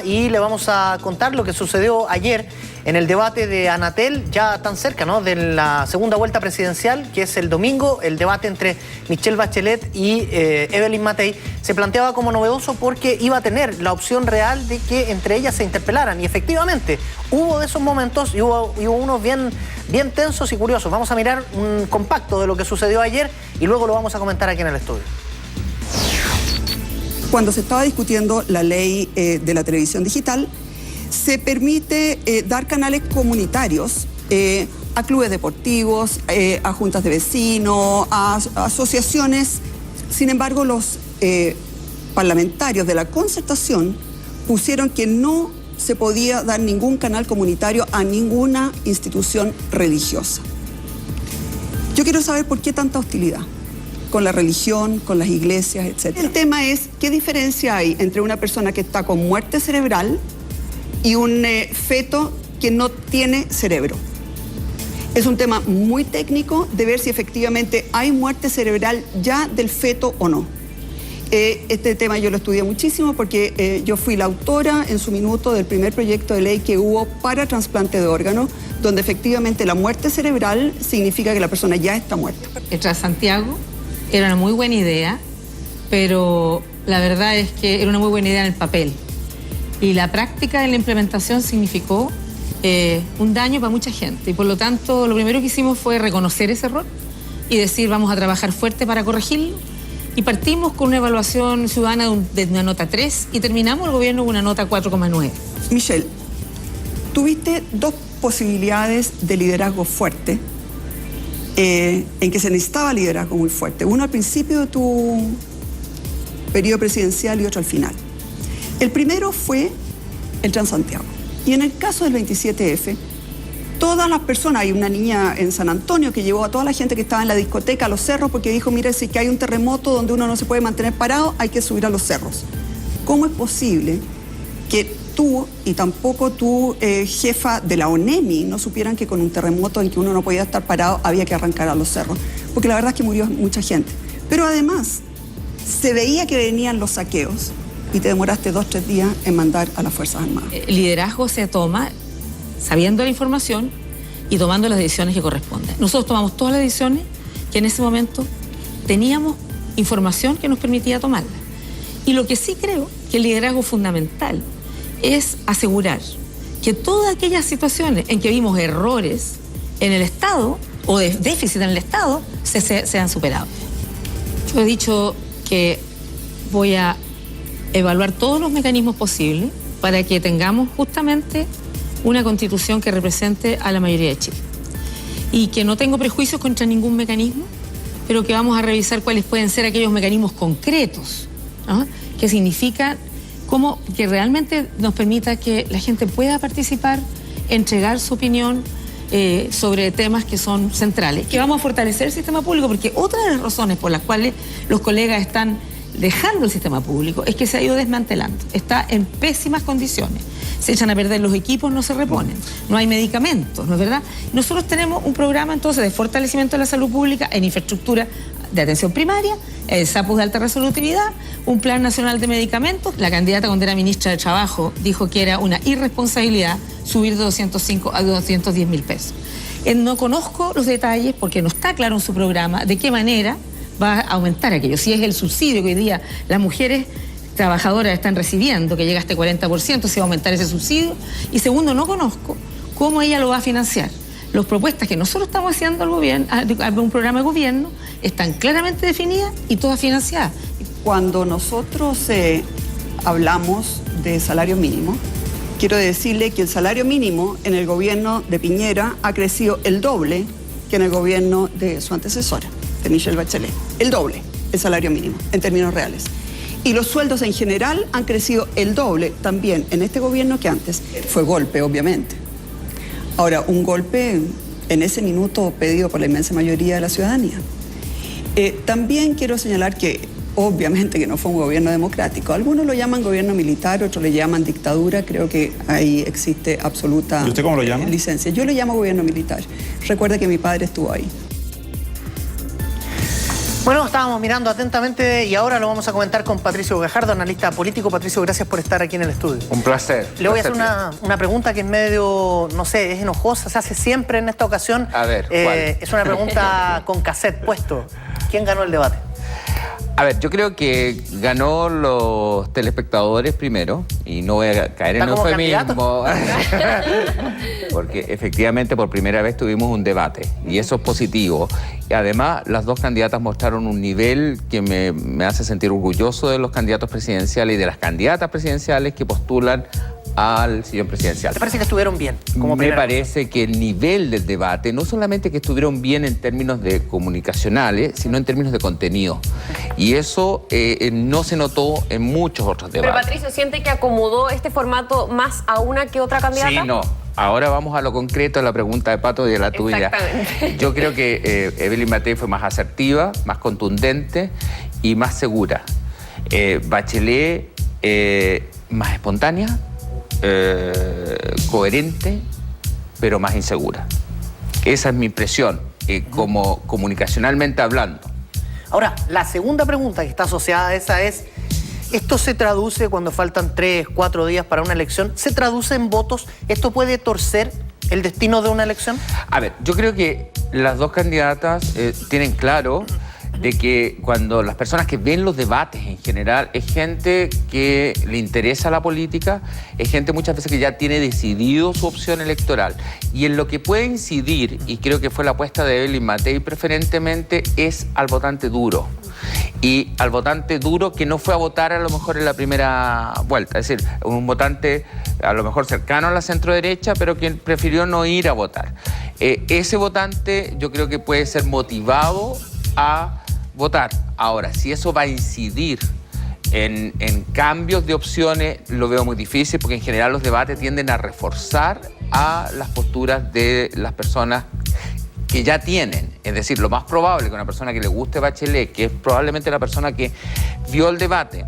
Y le vamos a contar lo que sucedió ayer en el debate de Anatel, ya tan cerca, ¿no?, de la segunda vuelta presidencial, que es el domingo. El debate entre Michelle Bachelet y Evelyn Matei se planteaba como novedoso porque iba a tener la opción real de que entre ellas se interpelaran. Y efectivamente, hubo de esos momentos y hubo unos bien tensos y curiosos. Vamos a mirar un compacto de lo que sucedió ayer y luego lo vamos a comentar aquí en el estudio. Cuando se estaba discutiendo la ley de la televisión digital, se permite dar canales comunitarios a clubes deportivos, a juntas de vecinos, a asociaciones. Sin embargo, los parlamentarios de la Concertación pusieron que no se podía dar ningún canal comunitario a ninguna institución religiosa. Yo quiero saber por qué tanta hostilidad con la religión, con las iglesias, etc. El tema es, ¿qué diferencia hay entre una persona que está con muerte cerebral y un feto que no tiene cerebro? Es un tema muy técnico de ver si efectivamente hay muerte cerebral ya del feto o no. Este tema yo lo estudié muchísimo porque yo fui la autora en su minuto del primer proyecto de ley que hubo para trasplante de órganos, donde efectivamente la muerte cerebral significa que la persona ya está muerta. Tras Santiago era una muy buena idea, pero la verdad es que era una muy buena idea en el papel. Y la práctica de la implementación significó un daño para mucha gente. Y por lo tanto, lo primero que hicimos fue reconocer ese error y decir, vamos a trabajar fuerte para corregirlo. Y partimos con una evaluación ciudadana de una nota 3 y terminamos el gobierno con una nota 4,9. Michelle, tuviste dos posibilidades de liderazgo fuerte, en que se necesitaba liderazgo muy fuerte. Uno al principio de tu periodo presidencial y otro al final. El primero fue el Transantiago. Y en el caso del 27F, todas las personas, hay una niña en San Antonio que llevó a toda la gente que estaba en la discoteca a los cerros porque dijo, mire, si que hay un terremoto donde uno no se puede mantener parado, hay que subir a los cerros. ¿Cómo es posible que tú y tampoco tu jefa de la ONEMI no supieran que con un terremoto en que uno no podía estar parado había que arrancar a los cerros? Porque la verdad es que murió mucha gente. Pero además, se veía que venían los saqueos y te demoraste 2 o 3 días en mandar a las Fuerzas Armadas. El liderazgo se toma sabiendo la información y tomando las decisiones que corresponden. Nosotros tomamos todas las decisiones que en ese momento teníamos información que nos permitía tomarlas. Y lo que sí creo que el liderazgo fundamental es asegurar que todas aquellas situaciones en que vimos errores en el Estado o de déficit en el Estado se han superado. Yo he dicho que voy a evaluar todos los mecanismos posibles para que tengamos justamente una constitución que represente a la mayoría de Chile. Y que no tengo prejuicios contra ningún mecanismo, pero que vamos a revisar cuáles pueden ser aquellos mecanismos concretos, ¿no?, que significan cómo que realmente nos permita que la gente pueda participar, entregar su opinión sobre temas que son centrales. Que vamos a fortalecer el sistema público, porque otra de las razones por las cuales los colegas están dejando el sistema público es que se ha ido desmantelando. Está en pésimas condiciones. Se echan a perder los equipos, no se reponen. No hay medicamentos, ¿no es verdad? Nosotros tenemos un programa entonces de fortalecimiento de la salud pública en infraestructura de atención primaria, el SAPUS de alta resolutividad, un plan nacional de medicamentos. La candidata cuando era ministra de Trabajo dijo que era una irresponsabilidad subir de 205 a 210.000 pesos. No conozco los detalles porque no está claro en su programa de qué manera va a aumentar aquello. Si es el subsidio que hoy día las mujeres trabajadoras están recibiendo, que llega a este 40%, si va a aumentar ese subsidio. Y segundo, no conozco cómo ella lo va a financiar. Las propuestas que nosotros estamos haciendo al gobierno, a un programa de gobierno, están claramente definidas y todas financiadas. Cuando nosotros hablamos de salario mínimo, quiero decirle que el salario mínimo en el gobierno de Piñera ha crecido el doble que en el gobierno de su antecesora, de Michelle Bachelet. El doble, el salario mínimo, en términos reales. Y los sueldos en general han crecido el doble también en este gobierno que antes. Fue golpe, obviamente. Ahora, un golpe en ese minuto pedido por la inmensa mayoría de la ciudadanía. También quiero señalar que obviamente que no fue un gobierno democrático. Algunos lo llaman gobierno militar, otros le llaman dictadura. Creo que ahí existe absoluta... ¿Y usted cómo lo llama? Licencia. Yo le llamo gobierno militar. Recuerde que mi padre estuvo ahí. Bueno, estábamos mirando atentamente y ahora lo vamos a comentar con Patricio Gajardo, analista político. Patricio, gracias por estar aquí en el estudio. Un placer. Le voy a hacer una pregunta que es medio, no sé, es enojosa, se hace siempre en esta ocasión. A ver, ¿cuál? Es una pregunta con cassette puesto. ¿Quién ganó el debate? A ver, yo creo que ganó los telespectadores primero, y no voy a caer en eufemismo, porque efectivamente por primera vez tuvimos un debate, y eso es positivo. Y además, las dos candidatas mostraron un nivel que me hace sentir orgulloso de los candidatos presidenciales y de las candidatas presidenciales que postulan al sillón presidencial. ¿Te parece que estuvieron bien? Me parece que el nivel del debate, no solamente que estuvieron bien en términos de comunicacionales, sino en términos de contenido. Y eso no se notó en muchos otros debates. Pero Patricio, ¿siente que acomodó este formato más a una que otra candidata? Sí, no. Ahora vamos a lo concreto, a la pregunta de Pato y de la tuya. Exactamente. Yo creo que Evelyn Matei fue más asertiva, más contundente y más segura. Bachelet, más espontánea, coherente, pero más insegura. Esa es mi impresión, como comunicacionalmente hablando. Ahora, la segunda pregunta que está asociada a esa es, ¿esto se traduce cuando faltan 3, 4 días para una elección? ¿Se traduce en votos? ¿Esto puede torcer el destino de una elección? A ver, yo creo que las dos candidatas tienen claro de que cuando las personas que ven los debates en general es gente que le interesa la política, es gente muchas veces que ya tiene decidido su opción electoral. Y en lo que puede incidir, y creo que fue la apuesta de Evelyn Matei preferentemente, es al votante duro. Y al votante duro que no fue a votar a lo mejor en la primera vuelta. Es decir, un votante a lo mejor cercano a la centro-derecha, pero que prefirió no ir a votar. Ese votante yo creo que puede ser motivado a votar. Ahora, si eso va a incidir en cambios de opciones, lo veo muy difícil, porque en general los debates tienden a reforzar a las posturas de las personas que ya tienen. Es decir, lo más probable que una persona que le guste Bachelet, que es probablemente la persona que vio el debate,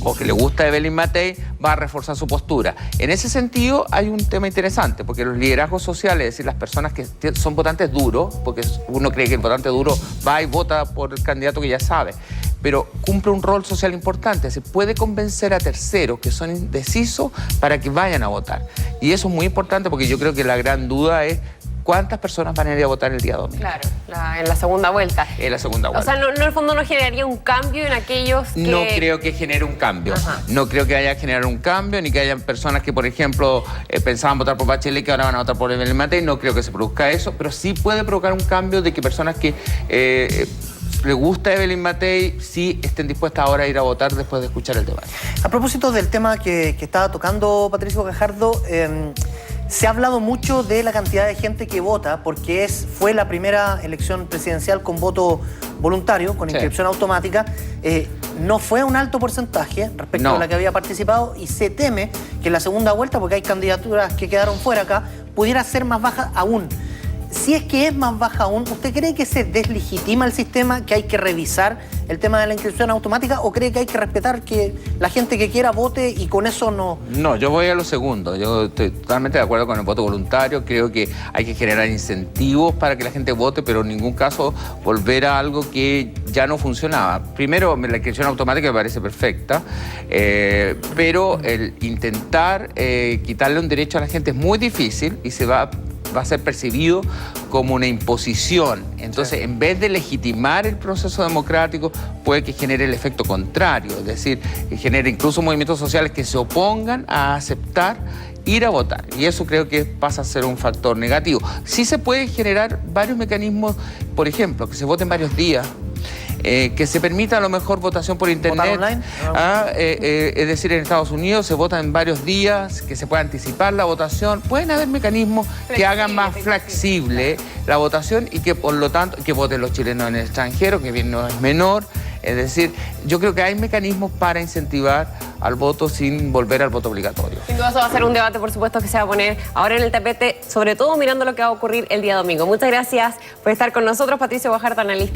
o que le gusta Evelyn Matei, va a reforzar su postura. En ese sentido hay un tema interesante, porque los liderazgos sociales, es decir, las personas que son votantes duros, porque uno cree que el votante duro va y vota por el candidato que ya sabe, pero cumple un rol social importante, se puede convencer a terceros que son indecisos para que vayan a votar. Y eso es muy importante, porque yo creo que la gran duda es ¿cuántas personas van a ir a votar el día domingo? Claro, en la segunda vuelta. En la segunda vuelta. O sea, no, en el fondo no generaría un cambio en aquellos que... No creo que genere un cambio. Ajá. No creo que haya generado un cambio, ni que haya personas que, por ejemplo, pensaban votar por Bachelet, que ahora van a votar por Evelyn Matei. No creo que se produzca eso, pero sí puede provocar un cambio de que personas que le gusta Evelyn Matei sí estén dispuestas ahora a ir a votar después de escuchar el debate. A propósito del tema que estaba tocando Patricio Gajardo, se ha hablado mucho de la cantidad de gente que vota, porque fue la primera elección presidencial con voto voluntario, con inscripción automática. No fue un alto porcentaje respecto a la que había participado, y se teme que en la segunda vuelta, porque hay candidaturas que quedaron fuera acá, pudiera ser más baja aún. Si es que es más baja aún, ¿usted cree que se deslegitima el sistema, que hay que revisar el tema de la inscripción automática, o cree que hay que respetar que la gente que quiera vote y con eso no...? No, yo voy a lo segundo. Yo estoy totalmente de acuerdo con el voto voluntario. Creo que hay que generar incentivos para que la gente vote, pero en ningún caso volver a algo que ya no funcionaba. Primero, la inscripción automática me parece perfecta, pero el intentar quitarle un derecho a la gente es muy difícil y va a ser percibido como una imposición. Entonces, en vez de legitimar el proceso democrático, puede que genere el efecto contrario, es decir, que genere incluso movimientos sociales que se opongan a aceptar ir a votar. Y eso creo que pasa a ser un factor negativo. Sí se pueden generar varios mecanismos, por ejemplo, que se voten varios días, que se permita a lo mejor votación por internet. ¿Votar online? Es decir, en Estados Unidos se vota en varios días, que se pueda anticipar la votación. Pueden haber mecanismos que hagan más flexible la votación y que por lo tanto que voten los chilenos en el extranjero, que bien no es menor. Es decir, yo creo que hay mecanismos para incentivar al voto sin volver al voto obligatorio. Sin duda eso va a ser un debate, por supuesto, que se va a poner ahora en el tapete, sobre todo mirando lo que va a ocurrir el día domingo. Muchas gracias por estar con nosotros, Patricio Gajardo, analista.